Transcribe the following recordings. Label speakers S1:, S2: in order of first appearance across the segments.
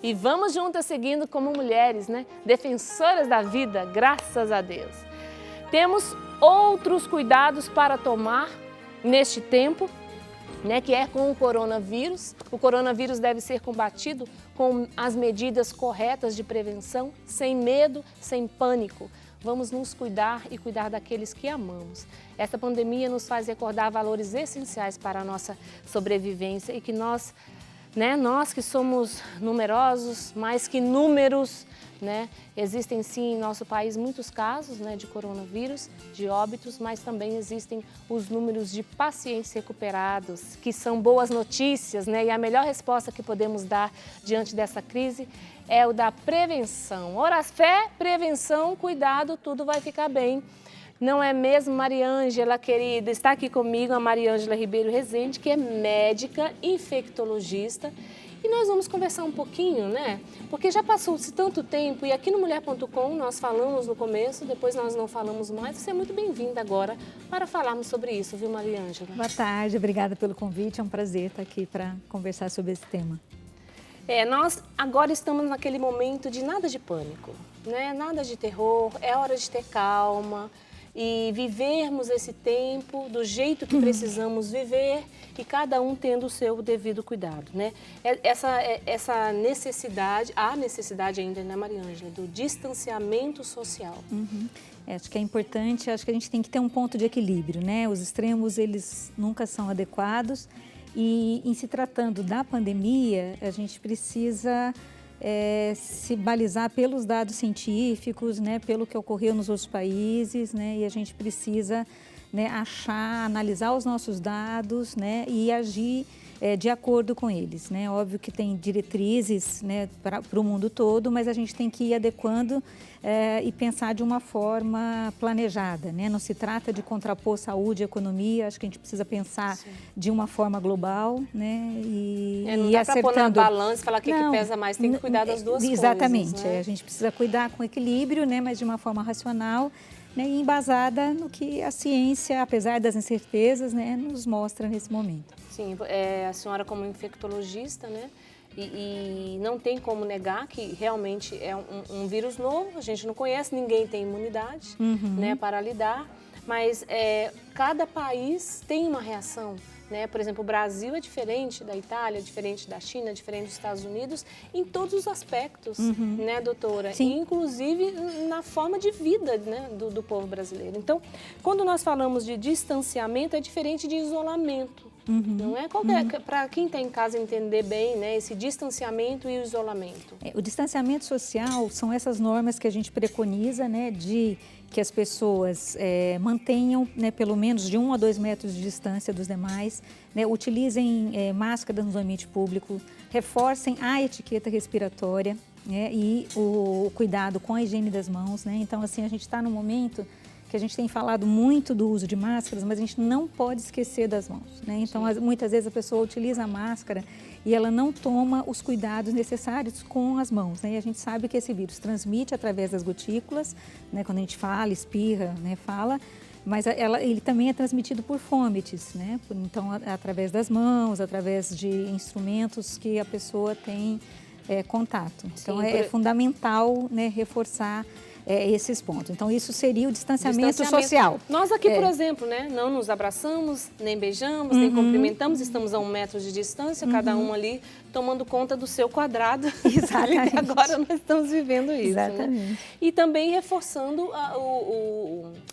S1: E vamos juntas seguindo como mulheres, né? Defensoras da vida, graças a Deus. Temos outros cuidados para tomar neste tempo, né, que é com o coronavírus. O coronavírus deve ser combatido com as medidas corretas de prevenção, sem medo, sem pânico. Vamos nos cuidar e cuidar daqueles que amamos. Esta pandemia nos faz recordar valores essenciais para a nossa sobrevivência e que nós que somos numerosos, mais que números, né? Existem sim em nosso país muitos casos, né, de coronavírus, de óbitos, mas também existem os números de pacientes recuperados, que são boas notícias, né? E a melhor resposta que podemos dar diante dessa crise é o da prevenção. Ora, fé, prevenção, cuidado, tudo vai ficar bem. Não é mesmo, Mariângela, querida? Está aqui comigo a Mariângela Ribeiro Rezende, que é médica infectologista. E nós vamos conversar um pouquinho, né? Porque já passou-se tanto tempo e aqui no Mulher.com nós falamos no começo, depois nós não falamos mais. Você é muito bem-vinda agora para falarmos sobre isso, viu, Mariângela?
S2: Boa tarde, obrigada pelo convite. É um prazer estar aqui para conversar sobre esse tema.
S1: Nós agora estamos naquele momento de nada de pânico, né? Nada de terror, é hora de ter calma e vivermos esse tempo do jeito que precisamos viver e cada um tendo o seu devido cuidado, né? Essa necessidade, a necessidade ainda, né, Mariângela, do distanciamento social.
S2: Acho que é importante, acho que a gente tem que ter um ponto de equilíbrio, né? Os extremos, eles nunca são adequados e em se tratando da pandemia, a gente precisa se balizar pelos dados científicos, né, pelo que ocorreu nos outros países, né, e a gente precisa, né, analisar os nossos dados, né, e agir de acordo com eles, né. Óbvio que tem diretrizes, né, para o mundo todo, mas a gente tem que ir adequando e pensar de uma forma planejada, né. Não se trata de contrapor saúde e economia, acho que a gente precisa pensar de uma forma global, né,
S1: não dá para pôr na balança e falar que pesa mais, tem que cuidar das duas coisas.
S2: Exatamente,
S1: né?
S2: A gente precisa cuidar com equilíbrio, né, mas de uma forma racional, né, e embasada no que a ciência, apesar das incertezas, né, nos mostra nesse momento.
S1: Sim, a senhora como infectologista, né, e não tem como negar que realmente é um vírus novo, a gente não conhece, ninguém tem imunidade, né, para lidar, mas cada país tem uma reação. Né? Por exemplo, o Brasil é diferente da Itália, diferente da China, diferente dos Estados Unidos, em todos os aspectos, né, doutora?
S2: Sim.
S1: Inclusive na forma de vida, né, do povo brasileiro. Então, quando nós falamos de distanciamento, é diferente de isolamento. Não é? Para quem está em casa entender bem, né, esse distanciamento e o isolamento.
S2: O distanciamento social são essas normas que a gente preconiza, né, de que as pessoas mantenham, né, pelo menos de 1 a 2 metros de distância dos demais, né, utilizem máscaras no ambiente público, reforcem a etiqueta respiratória, né, e o cuidado com a higiene das mãos, né? Então, assim, a gente está num momento que a gente tem falado muito do uso de máscaras, mas a gente não pode esquecer das mãos, né? Então, muitas vezes a pessoa utiliza a máscara e ela não toma os cuidados necessários com as mãos, né? E a gente sabe que esse vírus transmite através das gotículas, né? Quando a gente fala, espirra, né? Fala, mas ele também é transmitido por fomites, né? Então, através das mãos, através de instrumentos que a pessoa tem contato. Então, é fundamental, né, reforçar esses pontos. Então, isso seria o distanciamento social.
S1: Nós aqui, por exemplo, né, não nos abraçamos, nem beijamos, nem cumprimentamos, estamos a 1 metro de distância, cada um ali tomando conta do seu quadrado.
S2: Exatamente.
S1: E agora nós estamos vivendo isso.
S2: Exatamente.
S1: Né? E também reforçando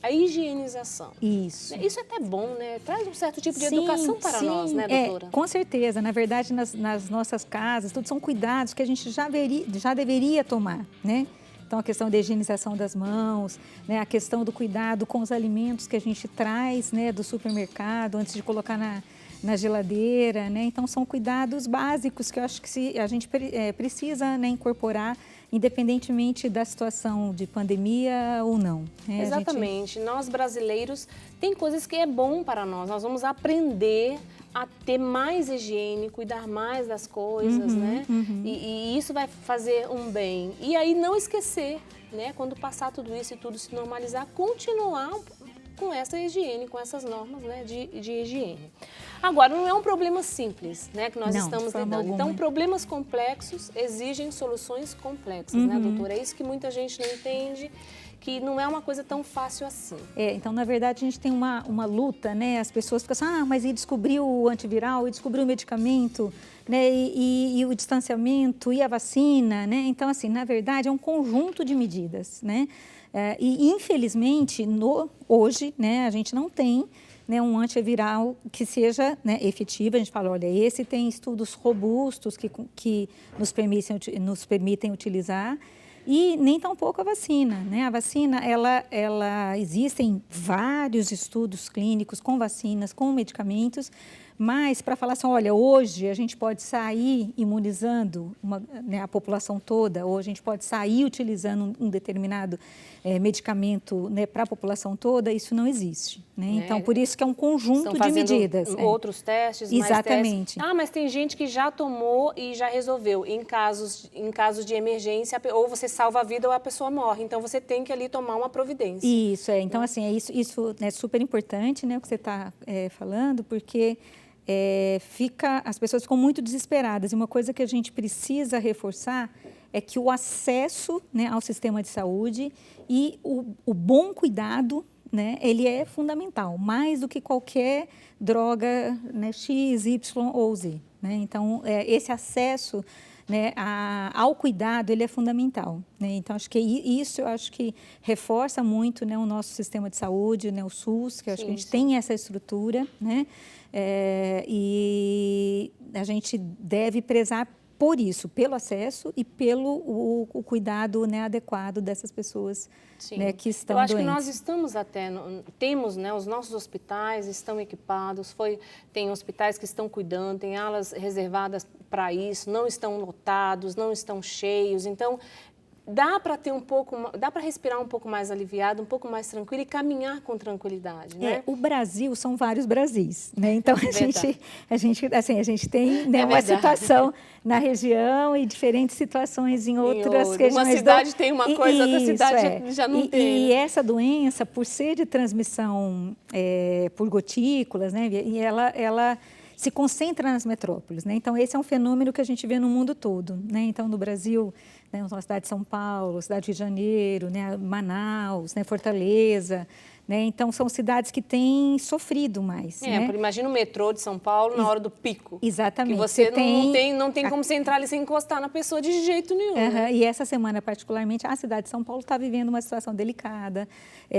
S1: a higienização.
S2: Isso.
S1: Isso é até bom, né? Traz um certo tipo de educação para nós, né, doutora?
S2: Com certeza. Na verdade, nas nossas casas, tudo são cuidados que a gente já deveria tomar, né? Então, a questão da higienização das mãos, né, a questão do cuidado com os alimentos que a gente traz, né, do supermercado antes de colocar na geladeira, né? Então, são cuidados básicos que eu acho que a gente precisa, né, incorporar, independentemente da situação de pandemia ou não. Né?
S1: Exatamente. Nós, brasileiros, tem coisas que é bom para nós. Nós vamos aprender a ter mais higiene, cuidar mais das coisas, né? E isso vai fazer um bem. E aí não esquecer, né? Quando passar tudo isso e tudo se normalizar, continuar com essa higiene, com essas normas, né, de higiene. Agora, não é um problema simples, né, que nós estamos lidando. Então, problemas complexos exigem soluções complexas, né, doutora? É isso que muita gente não entende, que não é uma coisa tão fácil assim.
S2: Então, na verdade, a gente tem uma luta, né? As pessoas ficam assim, mas e descobriu o antiviral, e descobriu o medicamento, né? E o distanciamento, e a vacina, né? Então, assim, na verdade, é um conjunto de medidas, né? E, infelizmente, hoje, né, a gente não tem, né, um antiviral que seja, né, efetivo. A gente fala, olha, esse tem estudos robustos que nos permitem utilizar, e nem tampouco a vacina, né? A vacina, existem vários estudos clínicos com vacinas, com medicamentos, mas para falar assim, olha, hoje a gente pode sair imunizando a população toda, ou a gente pode sair utilizando um determinado medicamento, né, para a população toda, isso não existe, né? Então, por isso que é um conjunto de medidas.
S1: Outros testes,
S2: exatamente.
S1: Mais testes. Mas tem gente que já tomou e já resolveu. Em casos de emergência, ou você salva a vida ou a pessoa morre. Então, você tem que ali tomar uma providência.
S2: Isso, Então, assim, isso é super importante, né, o que você está falando, porque as pessoas ficam muito desesperadas. E uma coisa que a gente precisa reforçar é que o acesso, né, ao sistema de saúde e o bom cuidado, né, ele é fundamental, mais do que qualquer droga, né, X, Y ou Z, né? Então, esse acesso, né, ao cuidado, ele é fundamental, né? Então, acho que eu acho que reforça muito, né, o nosso sistema de saúde, né, o SUS, que eu acho que a gente tem essa estrutura, né? E a gente deve prezar por isso, pelo acesso e pelo o cuidado, né, adequado dessas pessoas, né, que estão doentes.
S1: Eu acho que nós estamos temos, né, os nossos hospitais estão equipados, tem hospitais que estão cuidando, tem alas reservadas para isso, não estão lotados, não estão cheios, então dá para respirar um pouco mais aliviado, um pouco mais tranquilo e caminhar com tranquilidade, né?
S2: O Brasil são vários Brasis, né? Então a gente tem, né, uma situação na região e diferentes situações em outras regiões.
S1: Uma cidade tem uma coisa, outra cidade já não tem.
S2: E essa doença, por ser de transmissão por gotículas, né? E ela se concentra nas metrópoles, né? Então esse é um fenômeno que a gente vê no mundo todo, né? Então no Brasil, né, na cidade de São Paulo, cidade de Janeiro, né, Manaus, né, Fortaleza, né? Então são cidades que têm sofrido mais. Né?
S1: Imagina o metrô de São Paulo na hora do pico.
S2: Exatamente.
S1: Que você não tem como você entrar ali sem encostar na pessoa de jeito nenhum. Né?
S2: E essa semana, particularmente, a cidade de São Paulo está vivendo uma situação delicada.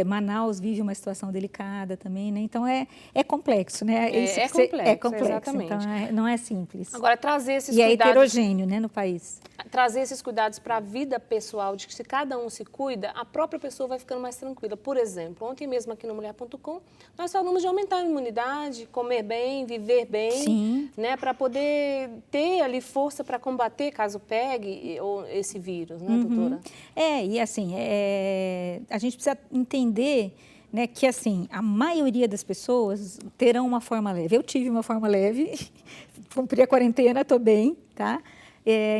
S2: Manaus vive uma situação delicada também, né? Então é complexo, né?
S1: É complexo, exatamente.
S2: Então não é simples.
S1: Agora, trazer esses cuidados...
S2: E é heterogêneo, né, no país.
S1: Trazer esses cuidados para a vida pessoal, de que se cada um se cuida, a própria pessoa vai ficando mais tranquila. Por exemplo, ontem mesmo aqui no Mulher.com, nós falamos de aumentar a imunidade, comer bem, viver bem, né, para poder ter ali força para combater, caso pegue, esse vírus, né, doutora?
S2: E assim, a gente precisa entender, né, que assim, a maioria das pessoas terão uma forma leve. Eu tive uma forma leve, cumpri a quarentena, estou bem, tá?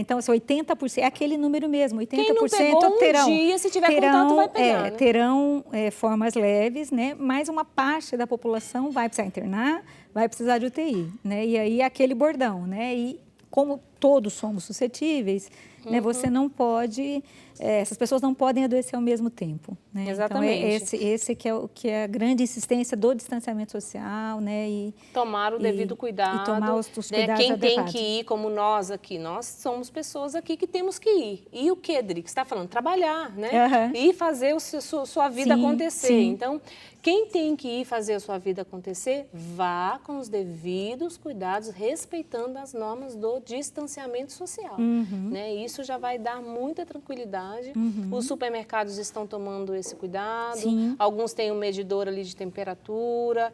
S2: Então, assim, 80%, é aquele número mesmo, 80%
S1: Quem não pegou
S2: terão.
S1: Dia, se tiver contato, vai pegar, né?
S2: Terão formas leves, né? Mas uma parte da população vai precisar internar, vai precisar de UTI, né? E aí aquele bordão, né? E como todos somos suscetíveis, né, você não pode, essas pessoas não podem adoecer ao mesmo tempo. Né?
S1: Exatamente.
S2: Então, esse que é a grande insistência do distanciamento social, né? E
S1: tomar o devido cuidado.
S2: E tomar os cuidados
S1: Quem
S2: adequados.
S1: tem que ir, como nós aqui, nós somos pessoas aqui que temos que ir. E o que, Dri, que você está falando? Trabalhar, né? E fazer sua vida acontecer. Então, quem tem que ir fazer a sua vida acontecer, vá com os devidos cuidados, respeitando as normas do distanciamento social. Né? Isso já vai dar muita tranquilidade. Os supermercados estão tomando esse cuidado. Alguns têm um medidor ali de temperatura.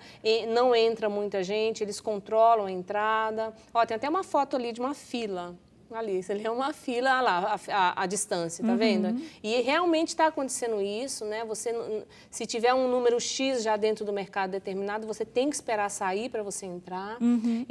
S1: Não entra muita gente, eles controlam a entrada. Ó, tem até uma foto ali de uma fila. Ali, isso ali é uma fila, olha lá, a distância, tá vendo? E realmente está acontecendo isso, né? Você, se tiver um número X já dentro do mercado determinado, você tem que esperar sair para você entrar.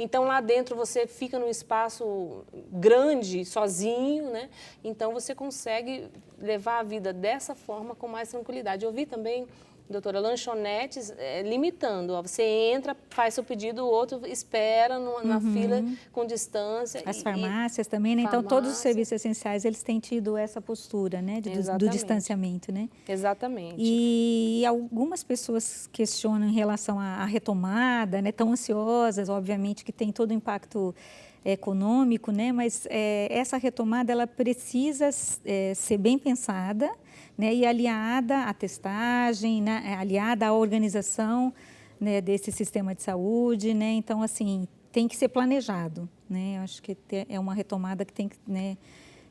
S1: Então, lá dentro você fica num espaço grande, sozinho, né? Então, você consegue levar a vida dessa forma com mais tranquilidade. Eu vi também doutora, lanchonetes limitando. Ó, você entra, faz seu pedido, o outro espera na fila com distância.
S2: As farmácias também, né? Então, todos os serviços essenciais, eles têm tido essa postura, né? Do distanciamento, né?
S1: Exatamente.
S2: E algumas pessoas questionam em relação à retomada, né? Tão ansiosas, obviamente, que tem todo o impacto econômico, né? Mas essa retomada, ela precisa ser bem pensada, né, e aliada à testagem, né, aliada à organização, né, desse sistema de saúde, né, então, assim, tem que ser planejado, né, eu acho que é uma retomada que tem que, né,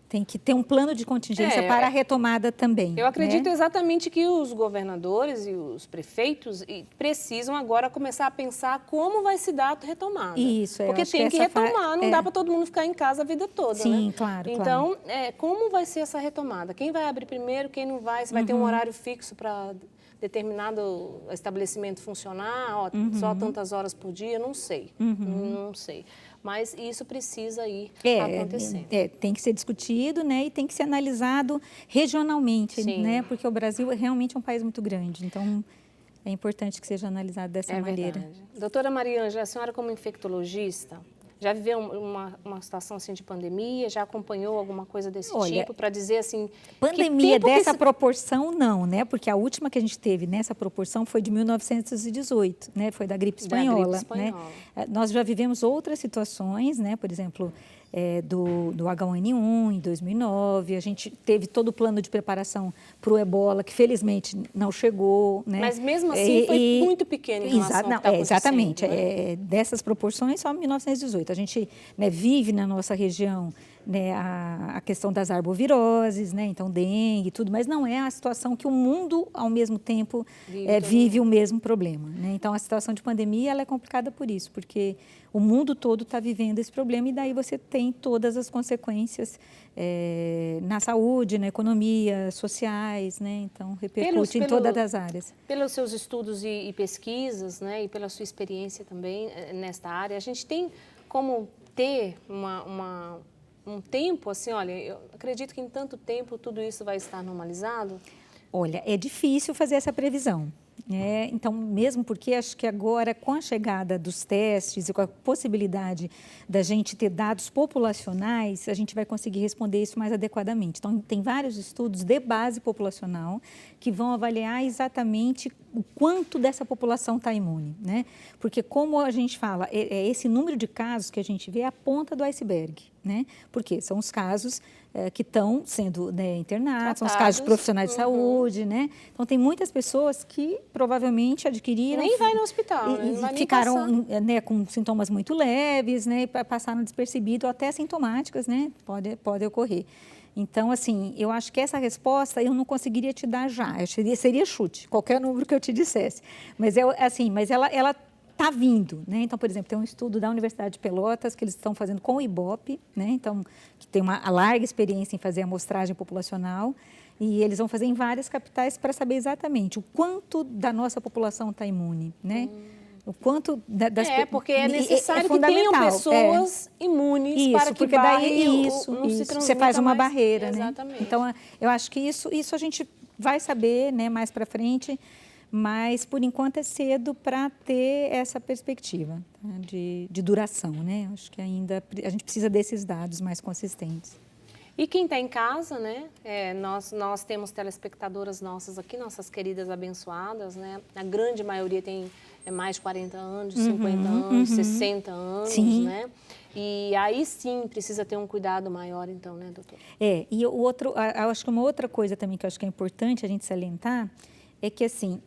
S2: tem que ter um plano de contingência para a retomada também.
S1: Eu acredito exatamente que os governadores e os prefeitos precisam agora começar a pensar como vai se dar a retomada.
S2: Isso,
S1: porque tem que retomar, não dá para todo mundo ficar em casa a vida toda,
S2: Sim,
S1: né?
S2: claro,
S1: então, como vai ser essa retomada? Quem vai abrir primeiro, quem não vai? Se vai ter um horário fixo para determinado estabelecimento funcionar, só tantas horas por dia, não sei, não sei. Mas isso precisa ir acontecendo.
S2: Tem que ser discutido, né, e tem que ser analisado regionalmente, né, porque o Brasil realmente é um país muito grande, então é importante que seja analisado dessa maneira.
S1: Verdade. Doutora Mariângela, a senhora como infectologista, já viveu uma situação assim de pandemia? Já acompanhou alguma coisa desse tipo para dizer assim...
S2: Pandemia dessa proporção não, né? Porque a última que a gente teve nessa proporção foi de 1918, né? Foi da gripe espanhola, né? Nós já vivemos outras situações, né? Por exemplo, do H1N1 em 2009, a gente teve todo o plano de preparação para o ebola, que felizmente não chegou, né?
S1: Mas mesmo assim foi muito pequeno em relação ao que está acontecendo,
S2: exatamente,
S1: né?
S2: Dessas proporções só 1918. A gente, né, vive na nossa região, né, a questão das arboviroses, né, então dengue e tudo, mas não é a situação que o mundo, ao mesmo tempo, vive o mesmo problema, né? Então, a situação de pandemia ela é complicada por isso, porque o mundo todo está vivendo esse problema e daí você tem todas as consequências na saúde, na economia, sociais, né? Então, repercute em todas as áreas.
S1: Pelos seus estudos e pesquisas, né, e pela sua experiência também nesta área, a gente tem como ter um tempo, assim, olha, eu acredito que em tanto tempo tudo isso vai estar normalizado?
S2: Olha, é difícil fazer essa previsão. Então, mesmo porque acho que agora, com a chegada dos testes e com a possibilidade da gente ter dados populacionais, a gente vai conseguir responder isso mais adequadamente. Então, tem vários estudos de base populacional que vão avaliar exatamente o quanto dessa população está imune, né? Porque, como a gente fala, esse número de casos que a gente vê é a ponta do iceberg, né? Porque são os casos que estão sendo, né, internados, são os casos de profissionais de saúde, né? Então, tem muitas pessoas que provavelmente adquiriram...
S1: Nem vai no hospital, né?
S2: E ficaram, né, com sintomas muito leves, né? E passaram despercebido, ou até sintomáticas, né? Pode ocorrer. Então, assim, eu acho que essa resposta eu não conseguiria te dar já. Seria chute, qualquer número que eu te dissesse. Mas, ela está vindo, né? Então, por exemplo, tem um estudo da Universidade de Pelotas que eles estão fazendo com o IBOP, né? Então, que tem uma larga experiência em fazer amostragem populacional, e eles vão fazer em várias capitais para saber exatamente o quanto da nossa população está imune, né? O quanto
S1: porque é necessário que tenham pessoas imunes para que
S2: você faz uma barreira, né?
S1: Exatamente.
S2: Então, eu acho que isso a gente vai saber, né, mais para frente, mas por enquanto é cedo para ter essa perspectiva, tá, de duração, né? Acho que ainda a gente precisa desses dados mais consistentes.
S1: E quem está em casa, né? Nós temos telespectadoras nossas aqui, nossas queridas abençoadas, né? A grande maioria tem mais de 40 anos, 50 anos, 60 anos, né? E aí sim precisa ter um cuidado maior, então, né, doutora?
S2: E eu acho que uma outra coisa também que eu acho que é importante a gente salientar é que, assim,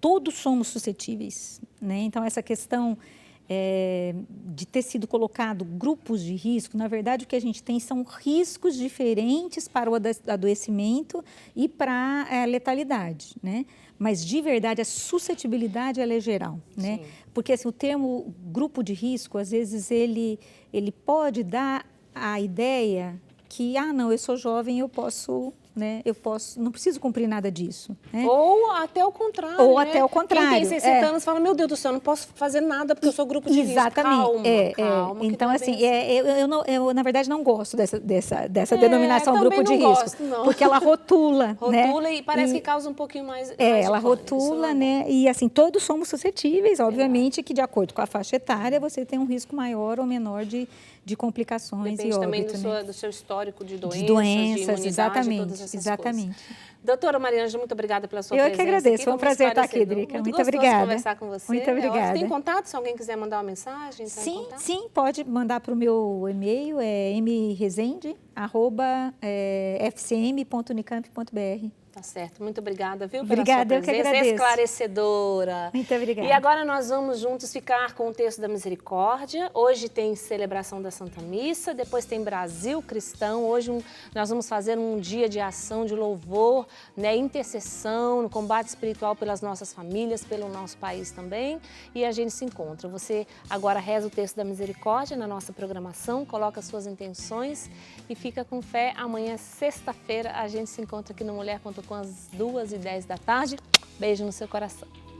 S2: todos somos suscetíveis, né? Então, essa questão de ter sido colocado grupos de risco, na verdade, o que a gente tem são riscos diferentes para o adoecimento e para a letalidade, né? Mas, de verdade, a suscetibilidade ela é geral, né? Sim. Porque, assim, o termo grupo de risco, às vezes, ele pode dar a ideia que, não, eu sou jovem, eu posso né? Eu posso, não preciso cumprir nada disso. Né?
S1: Ou até o contrário.
S2: Ou
S1: né?
S2: até o contrário.
S1: Quem tem 60 anos fala, meu Deus do céu, eu não posso fazer nada porque eu sou grupo de risco.
S2: Exatamente.
S1: Calma.
S2: Então, assim, eu, na verdade, não gosto dessa denominação
S1: também
S2: grupo de
S1: não
S2: risco.
S1: Gosto, não.
S2: Porque ela rotula.
S1: Rotula, né? E parece que causa um pouquinho mais
S2: ela
S1: de
S2: rotula, né? E assim, todos somos suscetíveis, obviamente, que de acordo com a faixa etária, você tem um risco maior ou menor de complicações
S1: Depende
S2: e
S1: também
S2: óbito,
S1: do seu histórico de doenças,
S2: de doenças,
S1: imunidade,
S2: exatamente,
S1: todas essas
S2: exatamente.
S1: coisas. Doutora Mariângela, muito obrigada pela sua
S2: presença.
S1: Eu
S2: que agradeço, foi um prazer estar aqui, Drica. Muito obrigada.
S1: Conversar com você.
S2: Muito obrigada.
S1: Tem contato, se alguém quiser mandar uma mensagem?
S2: Sim, pode mandar para o meu e-mail, mresende@fcm.unicamp.br.
S1: Tá certo, muito obrigada, viu, pela
S2: obrigada,
S1: sua presença
S2: eu que agradeço.
S1: Esclarecedora.
S2: Muito obrigada.
S1: E agora nós vamos juntos ficar com o texto da misericórdia. Hoje tem celebração da Santa Missa, depois tem Brasil Cristão. Hoje nós vamos fazer um dia de ação, de louvor, né, intercessão, no combate espiritual pelas nossas famílias, pelo nosso país também. E a gente se encontra. Você agora reza o texto da misericórdia na nossa programação, coloca suas intenções e fica com fé. Amanhã, sexta-feira, a gente se encontra aqui no Mulher.com às 2h10 da tarde. Beijo no seu coração.